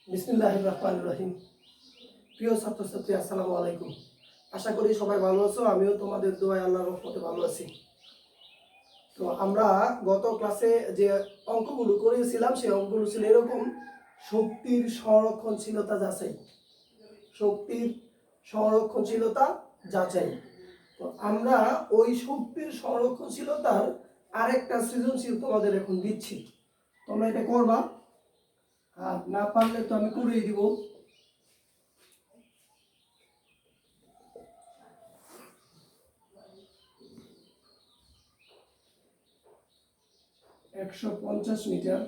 বিসমিল্লাহির রহমানির রহিম। প্রিয় ছাত্রছাত্রী, আসসালামু আলাইকুম। আশা করি সবাই ভালো আছো। আমিও তোমাদের দোয়ায় আল্লাহর রহমতে ভালো আছি। তো আমরা গত ক্লাসে যে অঙ্কগুলো করেছিলাম সেই অঙ্কগুলো ছিল এরকম: শক্তির সংরক্ষণশীলতা যাচাই। শক্তির সংরক্ষণশীলতা যাচাই। তো আমরা ওই শক্তির সংরক্ষণশীলতার আরেকটা সৃজনশীল তোমাদের এখন দিচ্ছি, তোমরা এটা করবা। আর না পারলে তো আমি করেই দিব। একশো 50 মিটার,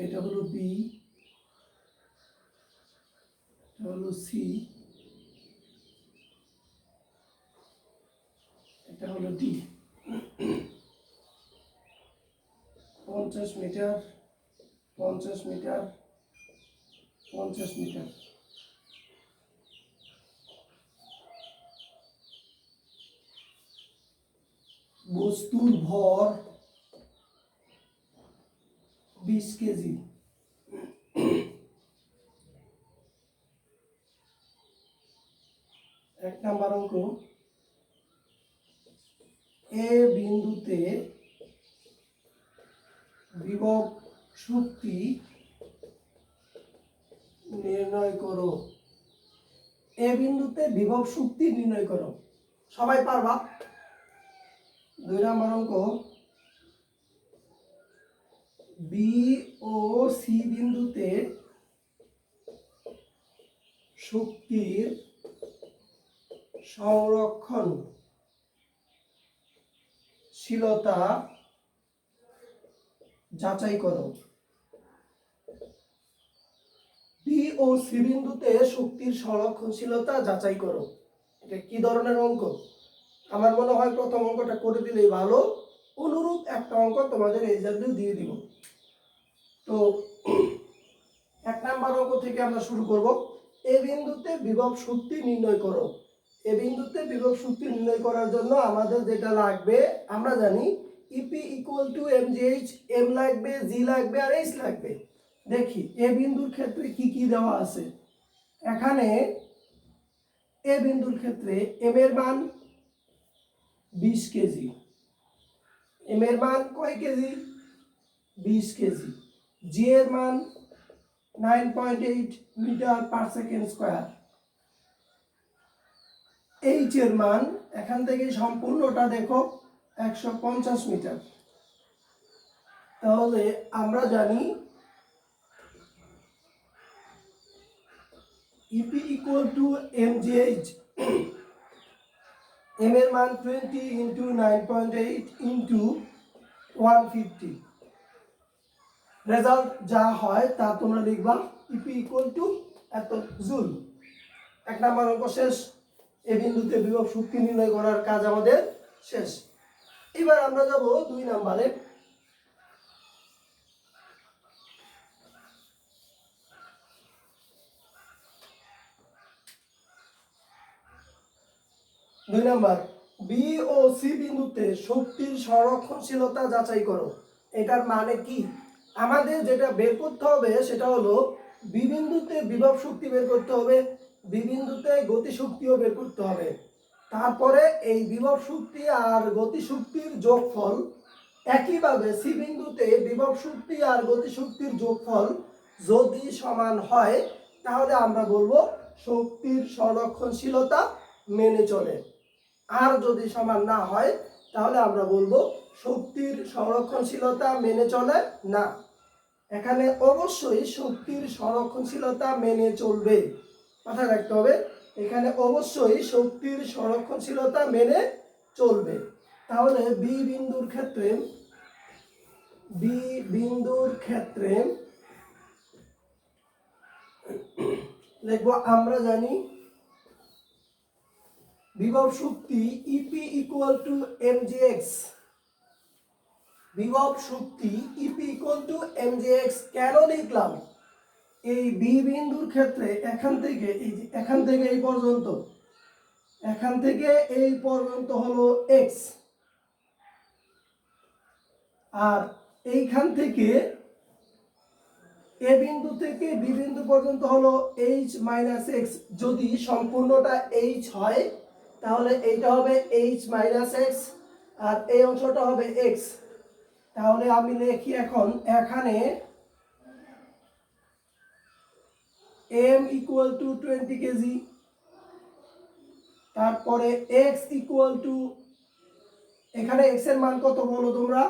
এটা হলো বি, এটা হলো সি, এটা হলো ডি। 50 metre, 50 metre, 50 metre. বস্তুর ভর 20 কেজি। এক নাম্বার অঙ্ক, এ বিন্দুতে বিভব শক্তি নির্ণয় করো। এ বিন্দুতে বিভব শক্তি নির্ণয় করো। সবাই পারবা? 2 নাম্বার অঙ্ক, বি ও সি বিন্দুতে শক্তির সংরক্ষণশীলতা যাচাই করো। বি ও সি বিন্দুতে শক্তির সংরক্ষণশীলতা যাচাই করো। এটা কি ধরনের অঙ্ক? আমার মনে হয় প্রথম অঙ্কটা করে দিলেই ভালো। অনুরূপ একটা অঙ্ক তোমাদের রেজাল্টে দিয়ে দিব। তো 1 নাম্বার অঙ্ক থেকে আমরা শুরু করব। এ বিন্দুতে বিভব শক্তি নির্ণয় করো। এ বিন্দুতে বিভব শক্তি নির্ণয় করার জন্য আমাদের যেটা লাগবে, আমরা জানি EP equal to MGH. M লাগবে, জি লাগবে আর এইচ লাগবে। দেখি এ বিন্দুর ক্ষেত্রে কি কি দেওয়া আছে। এখানে এ বিন্দুর ক্ষেত্রে এম এর মান 20 কেজি। এম এর মান কয় কেজি? 20 কেজি। জি এর মান 9.8 metre per second square. H এর মান এখান থেকে সম্পূর্ণটা দেখো 150 মিটার। তাহলে আমরা জানি EP equal to MGH. M এর মান 20 ইন্টু 9.8 ইন্টু 150। রেজাল্ট যা হয় তা তোমরা লিখবা। ইপি ইকুয়াল টু এত জুল। 1 নাম্বার অঙ্ক শেষ। এ বিন্দুতে বিভব শক্তি নির্ণয় করার কাজ আমাদের শেষ। এবার আমরা যাব 2 নাম্বারে। দুই নাম্বার, বি ও সি বিন্দুতে শক্তির সংরক্ষণশীলতা যাচাই করো। এটার মানে কি? আমাদের যেটা বের করতে হবে সেটা হলো বি বিন্দুতে বিভব শক্তি বের করতে হবে, বি বিন্দুতে গতিশক্তিও বের করতে হবে। তারপরে এই বিভব শক্তি আর গতিশক্তির যোগফল, একইভাবে সি বিন্দুতে বিভব শক্তি আর গতিশক্তির যোগফল যদি সমান হয় তাহলে আমরা বলবো শক্তির সংরক্ষণশীলতা মেনে চলে। আর যদি সমান না হয় তাহলে আমরা বলবো শক্তির সংরক্ষণশীলতা মেনে চলে না। এখানে অবশ্যই শক্তির সংরক্ষণশীলতা মেনে চলবে, মাথায় রাখতে হবে। এখানে অবশ্যই শক্তির সংরক্ষণশীলতা মেনে চলবে। তাহলে বি বিন্দুর ক্ষেত্রে লিখবো, আমরা জানি বিভব শক্তি ইপি ইকুয়াল টু এমজিএক্স। বিভব শক্তি ইপি ইকুয়াল টু এমজিএক্স কেন লিখলাম? এই বি বিন্দুর ক্ষেত্রে এখান থেকে এই পর্যন্ত, এখান থেকে এই পর্যন্ত হলো এক্স, আর এইখান থেকে এ বিন্দু থেকে বি বিন্দু পর্যন্ত হলো এইচ মাইনাস এক্স। যদি সম্পূর্ণটা এইচ হয় তাহলে এইটা হবে এইচ মাইনাস এক্স আর এই অংশটা হবে এক্স। তাহলে আমি লিখি এখন এখানে m ইকুয়াল টু 20 কেজি, তারপরে x ইকুয়াল টু, এখানে x এর মান কত বলো তোমরা,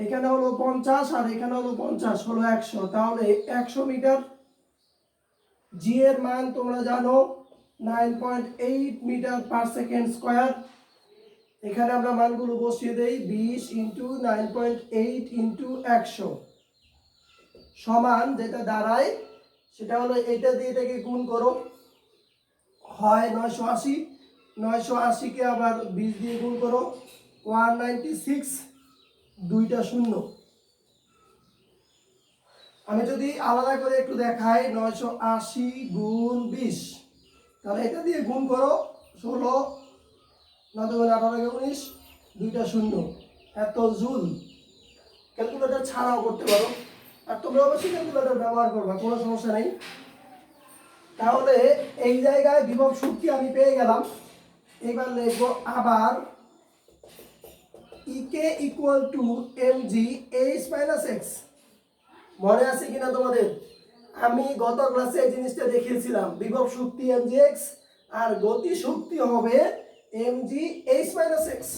এখানে হলো 50 আর এখানে হলো 50 হলো 100, তাহলে 100 মিটার। g এর মান তোমরা জানো 9.8 মিটার পার সেকেন্ড স্কয়ার। এখানে আমরা মানগুলো বসিয়ে দেই, 20 ইন্টু 9.8 ইন্টু 100 সমান যেটা দাঁড়ায় সেটা হলো এটা দিয়ে এটাকে গুণ করো, হয় 980, 980 কে আবার 20 দিয়ে গুণ করো, 196, দুইটা শূন্য। আমি যদি আলাদা করে একটু দেখাই, 980 গুণ 20, তাহলে এটা দিয়ে গুণ করো, 16, 9 গুণ 18 19, দুইটা শূন্য, এত জুল। ক্যালকুলেটর ছাড়াও করতে পারো, আর তোমরা অবশ্যই ক্যালকুলেটর ব্যবহার করবা, কোনো সমস্যা নেই। তাহলে এই জায়গায় বিভব শক্তি আমি পেয়ে গেলাম। এবার লিখবো আবার E K equal to M G H minus X. মনে আছে কিনা তোমাদের, আমি গত ক্লাসে এই জিনিসটা দেখিয়েছিলাম, বিভব শক্তি এমজি এক্স আর গতি শক্তি হবে এমজি এইচ মাইনাস এক্স।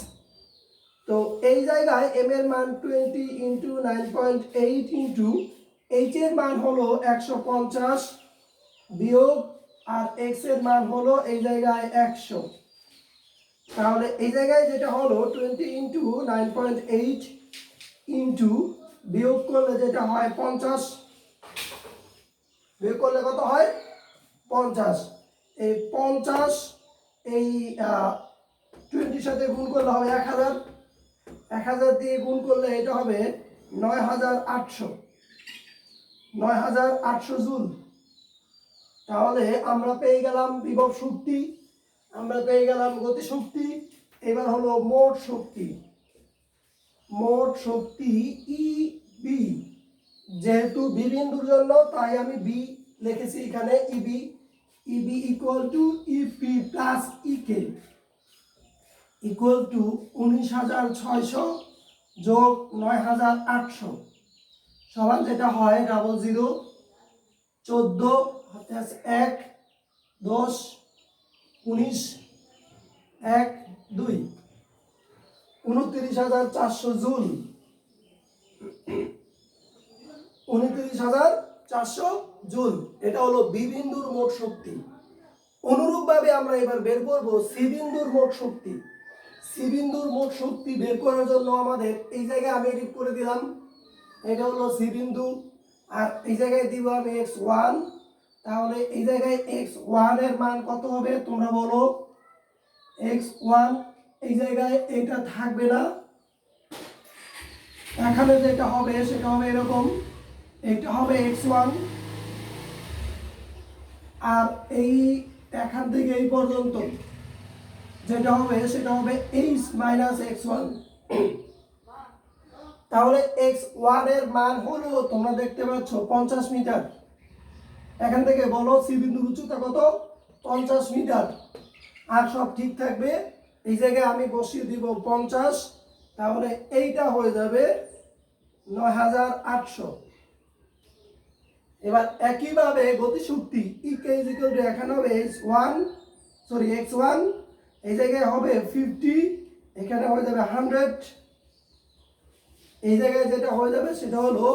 তো এই জায়গায় এম এর মান 20 ইন্টু 9.8 ইন্টু এইচ এর মান হলো 150 বিয়োগ আর এক্স এর মান হলো এই জায়গায় 100। তাহলে এই জায়গায় যেটা হলো 20 ইন্টু 9.8 ইন্টু বিয়োগ করলে যেটা হয় 50, বিয়োগ করলে কত হয় 50। এই 50 এই 20 সাথে গুণ করলে হবে 1000, 1000 দিয়ে গুণ করলে এটা হবে 9800, 9800 জুল। তাহলে আমরা পেয়ে গেলাম বিভব শক্তি, আমরা পেয়ে গেলাম গতি শক্তি। এবার হলো মোট শক্তি, মোট শক্তি ই বি, যেহেতু বি বিন্দুর জন্য তাই আমি বি লিখেছি এখানে E B. E B equal to E P plus E K equal to 19600 যোগ 9800 সমান যেটা হয় 00, 14 হাতে আছে 1, 10, 19, 1, 2, 29400 জুল, 29400 জুল। এটা হলো বি বিন্দুর মোট শক্তি। অনুরূপভাবে আমরা এবার বের করব সি বিন্দুর মোট শক্তি। সি বিন্দুর মোট শক্তি বের করার জন্য আমাদের এই জায়গায় আমি এডিট করে দিলাম, এটা হলো সি বিন্দু, আর এই জায়গায় দিব আমি x1। তাহলে এই জায়গায় x1 এর মান কত হবে তোমরা বলো, x1 এই জায়গায় এটা থাকবে না, এখানে যেটা হবে সেটা হবে এরকম, এটা হবে x1 আর এই এখান থেকে এই পর্যন্ত যেটা হবে সেটা হবে h মাইনাস x1। তাহলে x1 এর মান হলো তোমরা দেখতে পাচ্ছ 50 মিটার। এখান থেকে বলো সি বিন্দুর উচ্চতা কত, 50 মিটার। আর সব ঠিক থাকবে, এই জায়গায় আমি বসিয়ে দিব 50, তাহলে এইটা হয়ে যাবে 9800। এবার একইভাবে গতিশক্তি ইকে ইকুয়াল টু এখানে হবে x1 এই জায়গায় হবে 50, এখানে হয়ে যাবে 100, এই জায়গায় যেটা হয়ে যাবে সেটা হলো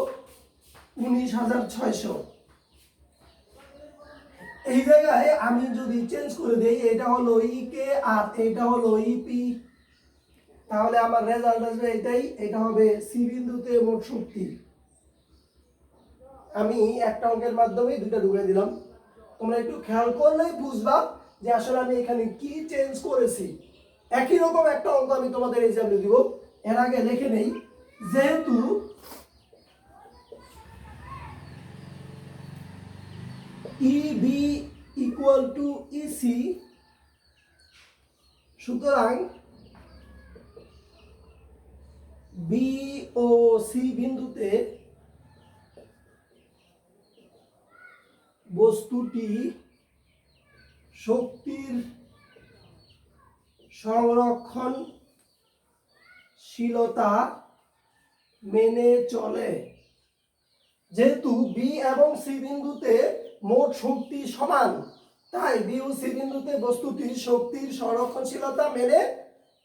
19600। এই জায়গায় আমি যদি চেঞ্জ করে দেই, এটা হলো ইকে আর এটা হলো ইপি, তাহলে আমার রেজাল্ট আসবে এটাই, এটা হবে সি বিন্দুতে মোট শক্তি। আমি একটা অঙ্কের মাধ্যমে দুটো ঢুকে দিলাম, তোমরা একটু খেয়াল করলেই বুঝবা যে আসলে আমি এখানে কি চেঞ্জ করেছি। একই রকম একটা অঙ্ক আমি তোমাদের এক্সাম্পল দিব, এর আগে লিখে নেই, যেহেতু ইবি ইকুয়াল টু ইসি, সুতরাং বি ও সি বিন্দুতে বস্তুটি শক্তির সংরক্ষণশীলতা মেনে চলে। যেহেতু বি এবং সি বিন্দুতে মোট শক্তি সমান, তাই বি ও সি বিন্দুতে বস্তুটি শক্তির সংরক্ষণশীলতা মেনে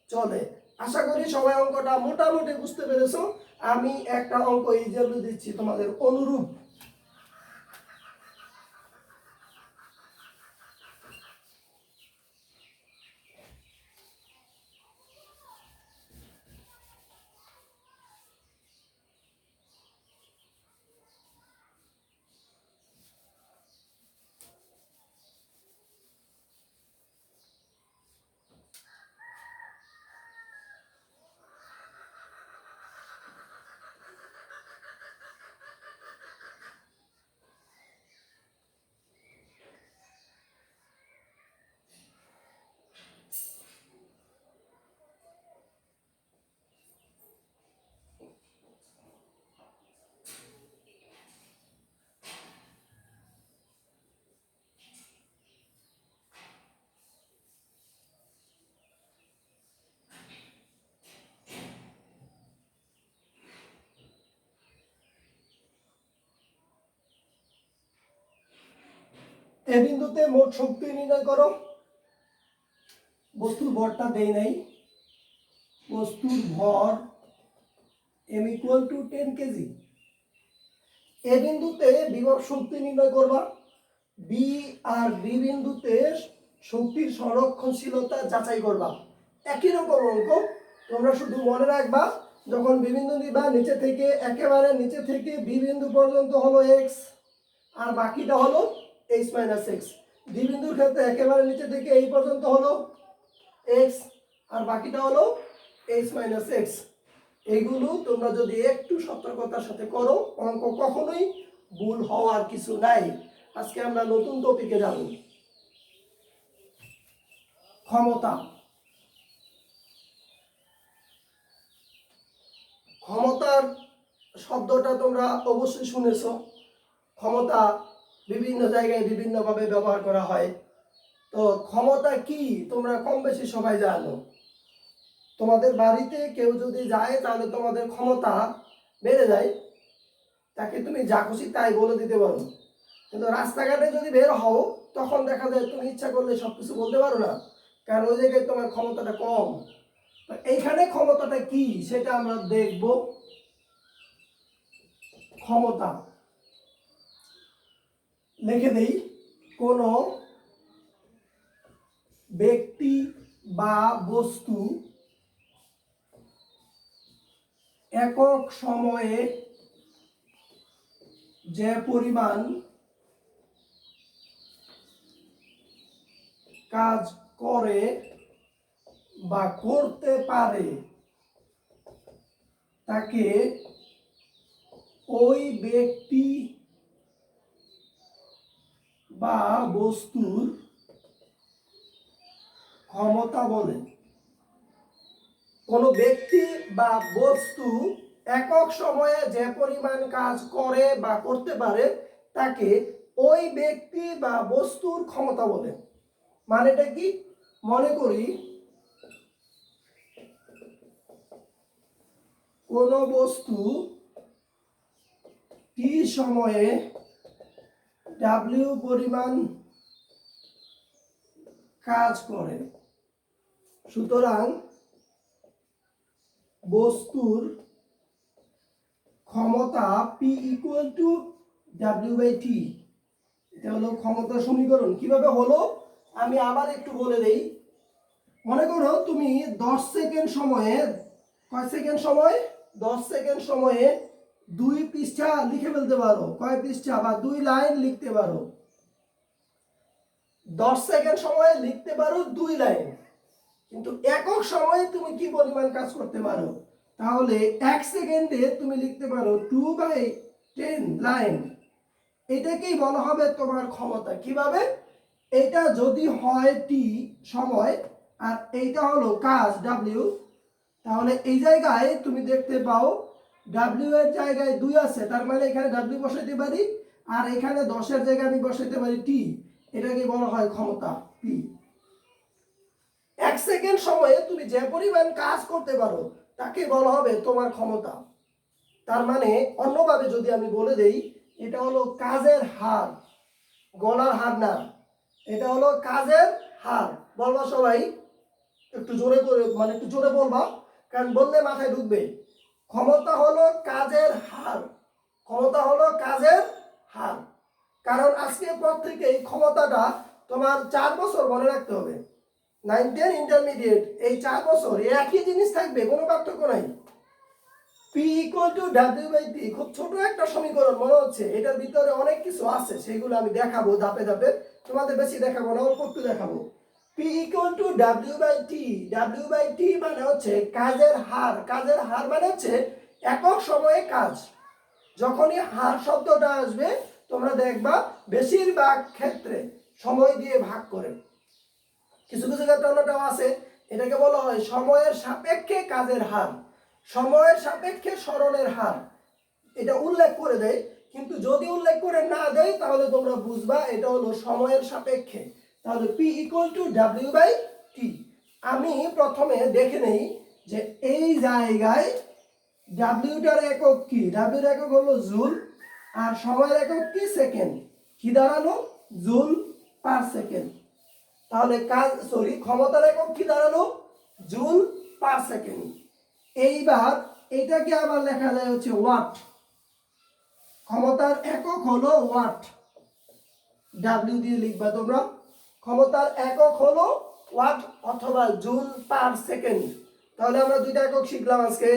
চলে। আশা করি সবাই অঙ্কটা মোটামুটি বুঝতে পেরেছো। আমি একটা অঙ্ক ইজাবলি দিচ্ছি তোমাদের অনুরূপ। এ বিন্দুতে মোট শক্তি নির্ণয় করো। বস্তুর ভরটা দেই নাই। বস্তুর ভর m = 10 কেজি। এ বিন্দুতে বিভব শক্তি নির্ণয় করবা। বি আর বি বিন্দুতে শক্তির সংরক্ষণশীলতা যাচাই করবা। একই রকম অঙ্ক, তোমরা শুধু মনে রাখবা যখন বি বিন্দু নিবা নিচে থেকে একেবারে নিচে থেকে বি বিন্দু পর্যন্ত হলো x আর বাকিটা হলো h - x। ডি বিন্দুর ক্ষেত্রে একেবারে নিচে থেকে এই পর্যন্ত হলো x আর বাকিটা হলো h - x। এইগুলো তোমরা যদি একটু সতর্কতার সাথে করো, অঙ্ক কখনোই ভুল হওয়ার কিছু নাই। আজকে আমরা নতুন টপিকে যাব, ক্ষমতা। ক্ষমতার শব্দটা তোমরা অবশ্যই শুনেছো। ক্ষমতা বিভিন্ন জায়গায় বিভিন্নভাবে ব্যবহার করা হয়। তো ক্ষমতা কি তোমরা কম বেশি সবাই জানো। তোমাদের বাড়িতে কেউ যদি যায় তাহলে তোমাদের ক্ষমতা বেড়ে যায়, তাকে তুমি যা খুশি তাই বলে দিতে পারো। কিন্তু রাস্তাঘাটে যদি বের হও তখন দেখা যায় তুমি ইচ্ছা করলে সবকিছু বলতে পারো না, কারণ ওই জায়গায় তোমার ক্ষমতাটা কম। এইখানে ক্ষমতাটা কি সেটা আমরা দেখব। ক্ষমতা লিখে দেই, কোন ব্যক্তি বা বস্তু একক সময়ে যে পরিমাণ কাজ করে বা করতে পারে তাকে ওই ব্যক্তি বা বস্তুর ক্ষমতা বলে। কোনো ব্যক্তি বা বস্তু একক সময়ে যে পরিমাণ কাজ করে বা করতে পারে তাকে ওই ব্যক্তি বা বস্তুর ক্ষমতা বলে। মানেটা কি? মনে করি কোনো বস্তু টি সময়ে ডাব্লিউ পরিমাণ কাজ করে, সুতরাং বস্তুর ক্ষমতা P = W/T। এটা হলো ক্ষমতার সমীকরণ। কিভাবে হলো আমি আবার একটু বলে দেই। মনে করো তুমি 10 সেকেন্ড সময়ে, কয় সেকেন্ড সময়? 10 সেকেন্ড সময়ে 2 পৃষ্ঠা লিখে ফেলতে পারো। কয় পৃষ্ঠা? বা 2 লাইন লিখতে পারো। 10 সেকেন্ড সময়ে লিখতে পারো 2 লাইন, কিন্তু একক সময়ে তুমি কি পরিমাণ কাজ করতে পারো? তাহলে 1 সেকেন্ডে তুমি লিখতে পারো 2/10 লাইন। এটাকেই বলা হবে তোমার ক্ষমতা। কিভাবে? এটা যদি হয় টি সময় আর এইটা হলো কাজ ডাব্লিউ, তাহলে এই জায়গায় তুমি দেখতে পাও ডাব্লিউ এর জায়গায় 2 আছে, তার মানে এখানে ডাব্লিউ বসাইতে পারি আর এখানে 10-এর জায়গায় আমি বসাইতে পারি টি, এটাকে বলা হয় ক্ষমতা পি। 1 সেকেন্ড সময়ে তুমি যে পরিমাণ কাজ করতে পারো তাকে বলা হবে তোমার ক্ষমতা। তার মানে অন্যভাবে যদি আমি বলে দেই, এটা হলো কাজের হার, গড়ার হার না, এটা হলো কাজের হার। বলবা সবাই একটু জোরে করে, মানে একটু জোরে বলবা, কারণ বললে মাথায় ঢুকবে। ক্ষমতা হলো কাজের হার, ক্ষমতা হলো কাজের হার। কারণ আজকের পর থেকে এই ক্ষমতাটা তোমার 4 বছর মনে রাখতে হবে। 9, 10 ইন্টারমিডিয়েট, এই 4 বছর একই জিনিস থাকবে, কোনো পার্থক্য নাই। P equal to W by T, খুব ছোট একটা সমীকরণ মনে হচ্ছে, এটার ভিতরে অনেক কিছু আছে, সেগুলো আমি দেখাবো ধাপে ধাপে, তোমাদের বেশি দেখাবো না, অল্প একটু দেখাবো। P equal to W by T, W by T মানে হচ্ছে কাজের হার, কাজের হার মানে হচ্ছে একক সময়ে কাজ। যখনই হার শব্দটা আসবে তোমরা দেখবা বেশিরভাগ ক্ষেত্রে সময় দিয়ে ভাগ করে, কিছু কিছু ক্ষেত্রে অন্যটাও আছে, এটাকে বলা হয় সময়ের সাপেক্ষে কাজের হার, সময়ের সাপেক্ষে সরণের হার, এটা উল্লেখ করে দেয়। কিন্তু যদি উল্লেখ করে না দেয় তাহলে তোমরা বুঝবা এটা হলো সময়ের সাপেক্ষে। তাহলে P equal to W by T. আমি প্রথমে দেখে নেই যে এই জায়গায় ডাব্লিউটার একক কি, ডাব্লিউর একক হলো জুল, আর সময়ের একক কি সেকেন্ড, কি দাঁড়ালো জুল পার সেকেন্ড। তাহলে ক্ষমতার একক কি দাঁড়ালো জুল পার সেকেন্ড। এইবার এটাকে আবার লেখা যায় হচ্ছে ওয়াট, ক্ষমতার একক হলো ওয়াট, ডাব্লিউ দিয়ে লিখবা তোমরা, ক্ষমতার একক হলো ওয়াট অথবা জুল পার সেকেন্ড। তাহলে আমরা দুইটা একক শিখলাম আজকে,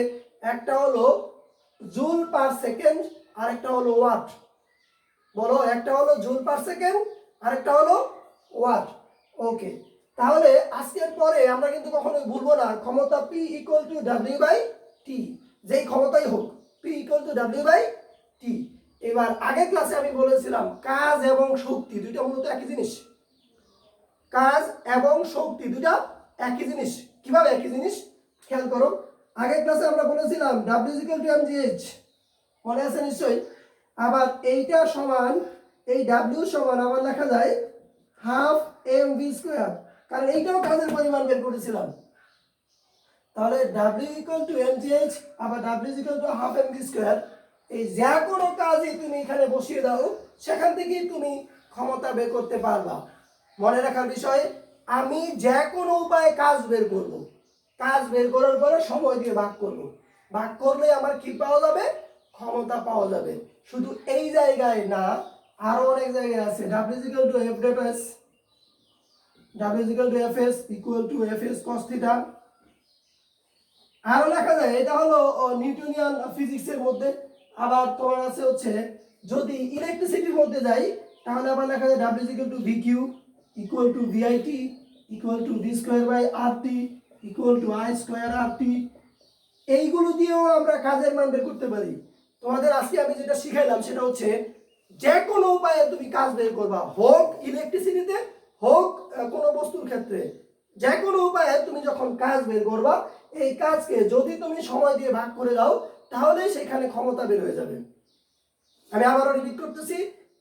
একটা হলো জুল পার সেকেন্ড আর একটা হলো ওয়াট। বলো, একটা হলো জুল পার সেকেন্ড আর একটা হলো ওয়াট। ওকে, তাহলে আজকের পরে আমরা কিন্তু কখনোই ভুলবো না ক্ষমতা P equal to W by T, যেই ক্ষমতাই হোক P equal to W by T. এবার আগের ক্লাসে আমি বলেছিলাম কাজ এবং শক্তি দুইটা মূলত একই জিনিস, কাজ এবং শক্তি দুইটা একই জিনিস। কিভাবে একই জিনিস খেয়াল করো, আগের ক্লাসে আমরা বলেছিলাম ডাব্লিউ ইকুয়াল টু এমজিএইচ, মনে আছে নিশ্চয়ই। আবার এইটা সমান, এই ডাব্লিউ সমান আবার লেখা যায় হাফ এম ভি স্কোয়ার, কারণ এইটাও কাজের পরিমাণ বের করেছিলাম। তাহলে ডাব্লিউ ইকুয়াল টু এমজিএইচ আবার W equal to half M V square. এই যে কোনো কাজই তুমি এখানে বসিয়ে দাও, সেখান থেকেই তুমি ক্ষমতা বের করতে পারবা। মনে রাখার বিষয়, আমি যে কোনো উপায়ে কাজ বের করব, কাজ বের করার পরে সময় দিয়ে ভাগ করব, ভাগ করলে আমার কি পাওয়া যাবে, ক্ষমতা পাওয়া যাবে। শুধু এই জায়গায় না, আরো অনেক জায়গায় আছে। W equal two F dot S, W equal two F S equal to F S cos theta. আরো লেখা যায়, এটা হলো নিউটনিয়ান ফিজিক্সের মধ্যে। আবার তোমার আছে হচ্ছে যদি ইলেকট্রিসিটির মধ্যে যাই, তাহলে আবার লেখা যায় W equal to V Q equal to V I T equal to V square by R T equal to I square R T. এইগুলো দিয়েও আমরা কাজের মান বের করতে পারি। তোমাদের আজকে আমি যেটা শিখাইলাম সেটা হচ্ছে যে কোনো উপায়ে তুমি কাজ বের করবা, হোক ইলেকট্রিসিটিতে হোক কোনো বস্তুর ক্ষেত্রে, যে কোনো উপায়ে তুমি যখন কাজ বের করবা, এই কাজকে যদি তুমি সময় দিয়ে ভাগ করে দাও তাহলে সেখানে ক্ষমতা বের হয়ে যাবে। আমি আবারও রিপিট করতেছি,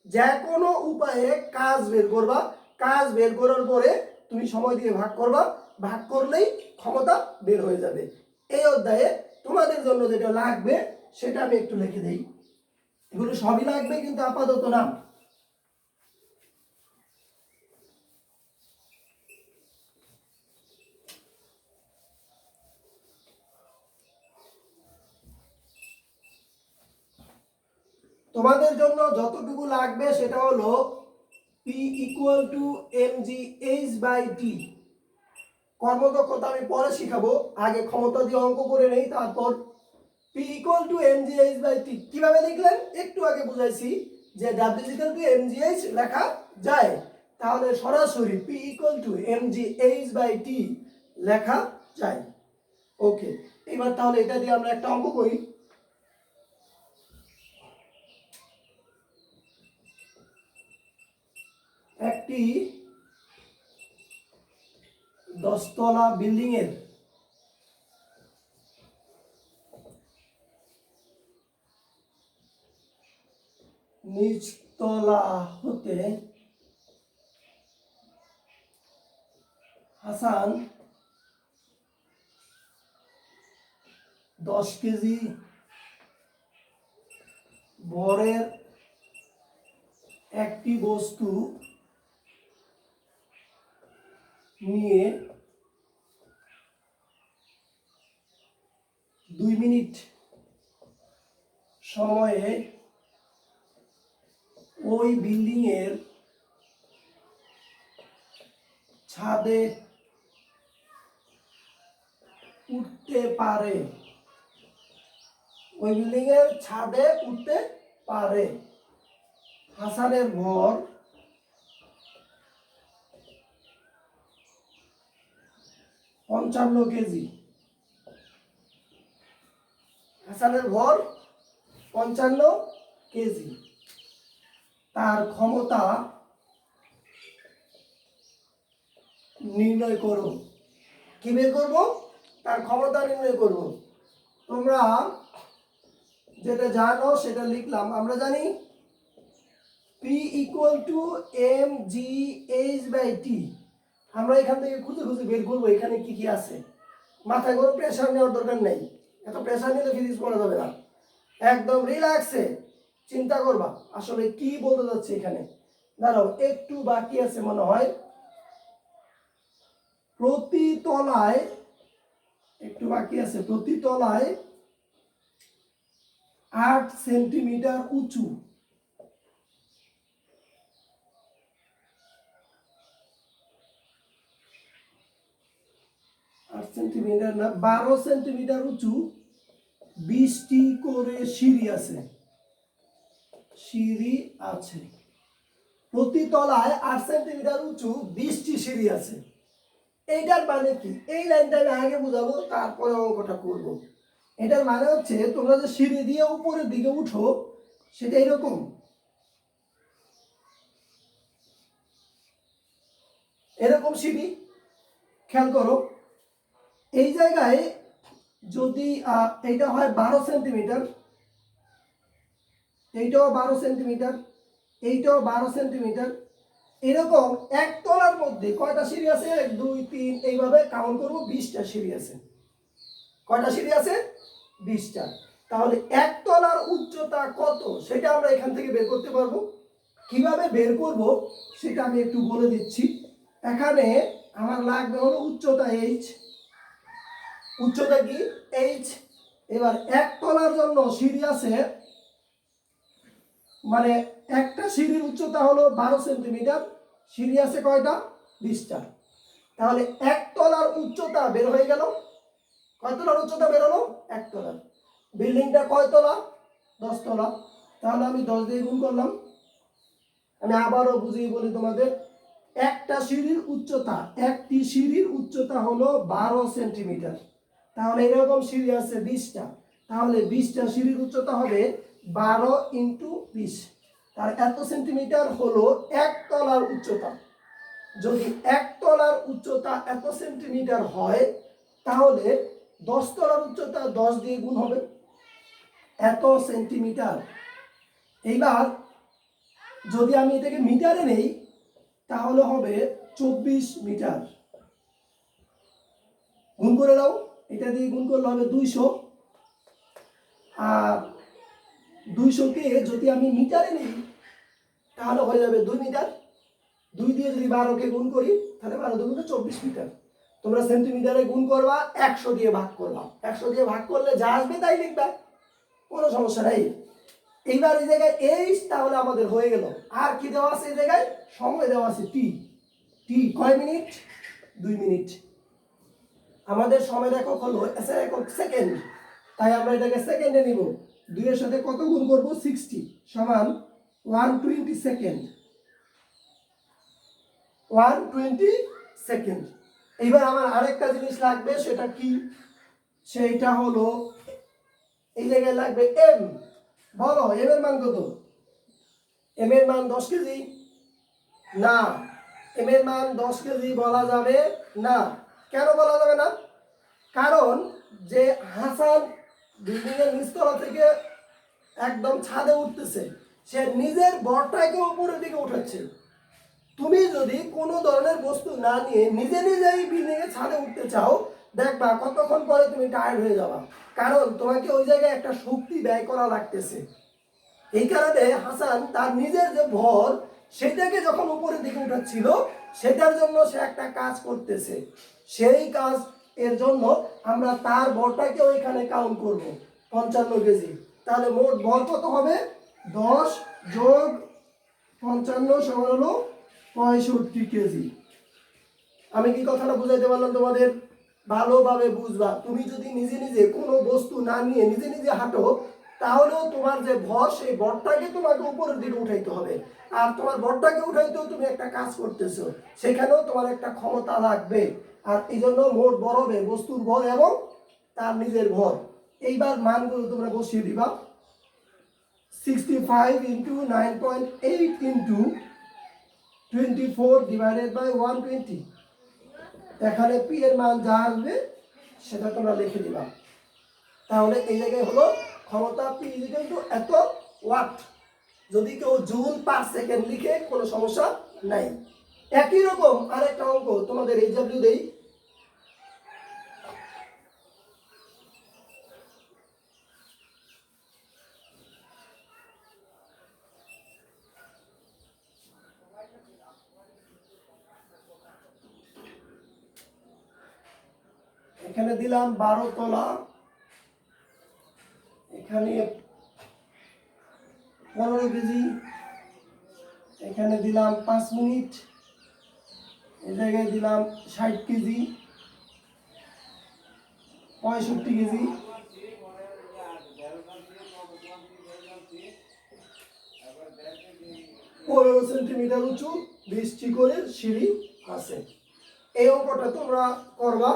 যে কোনো উপায়ে কাজ বের করবা, কাজ বের করার পরে তুমি সময় দিয়ে ভাগ করবা, ভাগ করলেই ক্ষমতা বের হয়ে যাবে। এই অধ্যায়ে তোমাদের জন্য যেটা লাগবে সেটা আমি একটু লিখে দেই, এগুলো সবই লাগবে কিন্তু আপাতত না। তোমাদের জন্য যতটুকু লাগবে সেটা হলো P equal to mgh by T. কর্মদক্ষতা আমি পরে শিখাবো, আগে ক্ষমতা দিয়ে অঙ্ক করে নেই, তারপর P equal to mgh by T কিভাবে লিখলেন একটু আগে বুঝাইছি যে W ইকুয়াল টু mgh লেখা যায়, তাহলে সরাসরি P equal to mgh by T লেখা যায়। ওকে, এবার তাহলে এটা দিয়ে আমরা একটা অঙ্ক করি। একটি 10 তলা বিল্ডিং এর নিচ তলা হতে হাসান 10 কেজি ভরের একটি বস্তু নিয়ে 2 মিনিট সময়ে ওই বিল্ডিং এর ছাদে উঠতে পারে, ওই বিল্ডিং এর ছাদে উঠতে পারে। হাসানের ভর 55 কেজি। হাসানের ভর 55 কেজি। তার ক্ষমতা নির্ণয় করো। কি বের করবো? তার ক্ষমতা নির্ণয় করব। তোমরা যেটা জানো সেটা লিখলাম। আমরা জানি P = mgh/t। আমরা এখান থেকে খুঁজে খুঁজে বের করবো এখানে কি কি আছে। মাথায় কোনো প্রেশার নেওয়ার দরকার নেই, এত প্রেশার নিলে ফিজিক্স পড়া যাবে না। একদম রিল্যাক্সে চিন্তা করবা আসলে কি বলতে যাচ্ছে এখানে। দাঁড়াও, একটু বাকি আছে মনে হয়। প্রতি তলায় একটু বাকি আছে, প্রতি তলায় 8 সেন্টিমিটার উঁচু। 8 সেন্টিমিটার না, 12 সেন্টিমিটার উঁচু 20টি করে সিঁড়ি আছে। সিঁড়ি আছে প্রতি তলায় 8 সেন্টিমিটার উঁচু 20টি সিঁড়ি আছে। এইটার মানে কি? এই লাইনটা আমি আগে বুঝাবো, তারপরে অঙ্কটা করব। এটার মানে হচ্ছে তোমরা যে সিঁড়ি দিয়ে উপরের দিকে উঠো সেটা এরকম। এরকম সিঁড়ি খেয়াল করো। এই জায়গায় যদি এইটা হয় 12 সেন্টিমিটার, এইটাও 12 সেন্টিমিটার, এইটাও 12 সেন্টিমিটার, এরকম এক তলার মধ্যে কয়টা সিঁড়ি আছে? 1 2 3 এইভাবে কাউন্ট করবো। 20টা সিঁড়ি আছে। কয়টা সিঁড়ি আছে? 20টা। তাহলে এক তলার উচ্চতা কত সেটা আমরা এখান থেকে বের করতে পারবো। কিভাবে বের করব সেটা আমি একটু বলে দিচ্ছি। এখানে আমার লাগবে হলো উচ্চতা h। উচ্চতা কি? h। এবার এক তলার জন্য সিঁড়ি আছে, মানে একটা সিঁড়ির উচ্চতা হলো 12 সেন্টিমিটার। সিঁড়ি আছে কয়টা? 20টা। তাহলে এক তলার উচ্চতা বের হয়ে গেল। কয় তলার উচ্চতা বের হলো? এক তলার। বিল্ডিংটা কয় তলা? 10 তলা। তাহলে আমি 10 দিয়ে গুণ করলাম। আমি আবারও বুঝিয়ে বলি তোমাদের। একটা সিঁড়ির উচ্চতা, একটি সিঁড়ির উচ্চতা হলো 12 সেন্টিমিটার। তাহলে এরকম সিঁড়ি আছে 20টা। তাহলে 20টা সিঁড়ির উচ্চতা হবে 12 × 20। তার এত সেন্টিমিটার হলো এক তলার উচ্চতা। যদি এক তলার উচ্চতা এত সেন্টিমিটার হয় তাহলে 10 তলার উচ্চতা 10 দিয়ে গুণ হবে, এত সেন্টিমিটার। এইবার যদি আমি এটাকে মিটারে নেই তাহলে হবে 24 মিটার। গুণ করে দাও, এটা দিয়ে গুণ করলে হবে 200। আর 200কে যদি আমি মিটারে নিই তাহলে হয়ে যাবে 2 মিটার। 2 দিয়ে যদি 12কে গুণ করি তাহলে 12 দুগুণে 24 মিটার। তোমরা সেন্টিমিটারে গুণ করবা, 100 দিয়ে ভাগ করবা। 100 দিয়ে ভাগ করলে যা আসবে তাই লিখবা, কোনো সমস্যা নাই। এইবার এই জায়গায় h তাহলে আমাদের হয়ে গেল। আর কি দেওয়া আছে এই জায়গায়? সময় দেওয়া আছে t। t কয় মিনিট? 2 মিনিট। আমাদের সময় একক হলো এসআই একক সেকেন্ড, তাই আমরা এটাকে সেকেন্ডে নিব। 2 এর সাথে কত গুণ করব? 60 সমান 120 সেকেন্ড। 120 সেকেন্ড। এইবার আমার আরেকটা জিনিস লাগবে, সেটা কি? সেইটা হলো এই জায়গায় লাগবে m। বলো m এর মান কত? m এর মান 10 কেজি না। m এর মান 10 কেজি বলা যাবে না। কেন বলা যাবে না? কারণ যে হাসান বিল্ডিং এর নিচতলা থেকে একদম ছাদে উঠতেছে, সে নিজের ভরটাকে উপরের দিকে উঠাচ্ছে। তুমি যদি কোনো ধরনের বস্তু না নিয়ে নিজে নিজেই বিল্ডিং এর ছাদে উঠতে চাও, দেখবা কতক্ষণ পরে তুমি টায়ার্ড হয়ে যাবা, কারণ তোমাকে ওই জায়গায় একটা শক্তি ব্যয় করা লাগতেছে। এই কারণে হাসান তার নিজের যে ভর সেটাকে যখন উপরের দিকে উঠাচ্ছিল, সেটার জন্য সে একটা কাজ করতেছে। সেই কাজ এর জন্য আমরা তার ভরটাকে ওইখানে কাউন্ট করব 55 কেজি। তাহলে মোট ভর কত হবে? 10 যোগ 55 সমান হলো 65 কেজি। আমি কি কথাটা বুঝাইতে পারলাম তোমাদের? ভালোভাবে বুঝবা। তুমি যদি নিজে নিজে কোনো বস্তু না নিয়ে নিজে নিজে হাঁটো, তাহলেও তোমার যে ভর, সেই ভরটাকে তোমাকে উপরের দিকে উঠাইতে হবে। আর তোমার ভরটাকে উঠাইতেও তুমি একটা কাজ করতেছো, সেখানেও তোমার একটা ক্ষমতা লাগবে। আর এই জন্য মোট ভর হবে বস্তুর ভর এবং তার নিজের ভর। এইবার মানগুলো তোমরা বসিয়ে দিবা। 65 ইন্টু 9.8 ইন্টু 24 ডিভাইডেড বাই 120। এখানে পি এর মান যা আসবে সেটা তোমরা লিখে দিবা। তাহলে এই জায়গায় হলো ক্ষমতা পি ইকুয়াল টু এত ওয়াট। যদি কেউ জুল পার সেকেন্ড লিখে কোনো সমস্যা নাই। একই রকম আরেকটা অঙ্ক তোমাদের এই ডাব্লিউ দেই। এখানে দিলাম 12 তলা, এখানে 15 কেজি, এখানে দিলাম 5 মিনিট, এই জায়গায় দিলাম 60 কেজি, 65 কেজি, 15 সেন্টিমিটার উঁচু 20 চিকনের সিঁড়ি আছে। এই অঙ্কটা তোমরা করবা।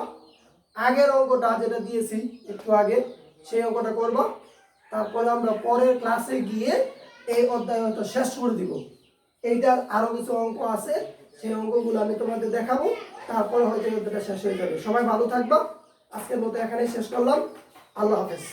আগের অঙ্কটা যেটা দিয়েছি একটু আগে, সেই অঙ্কটা করবা। তারপরে আমরা পরের ক্লাসে গিয়ে এই অধ্যায় হয়তো শেষ করে দিব। এইটার আরো কিছু অঙ্ক আছে, সেই অঙ্কগুলো আমি তোমাদের দেখাবো। তারপরে হয়তো এই অধ্যায়টা শেষ হয়ে যাবে। সবাই ভালো থাকবা। আজকের মতো এখানেই শেষ করলাম। আল্লাহ হাফেজ।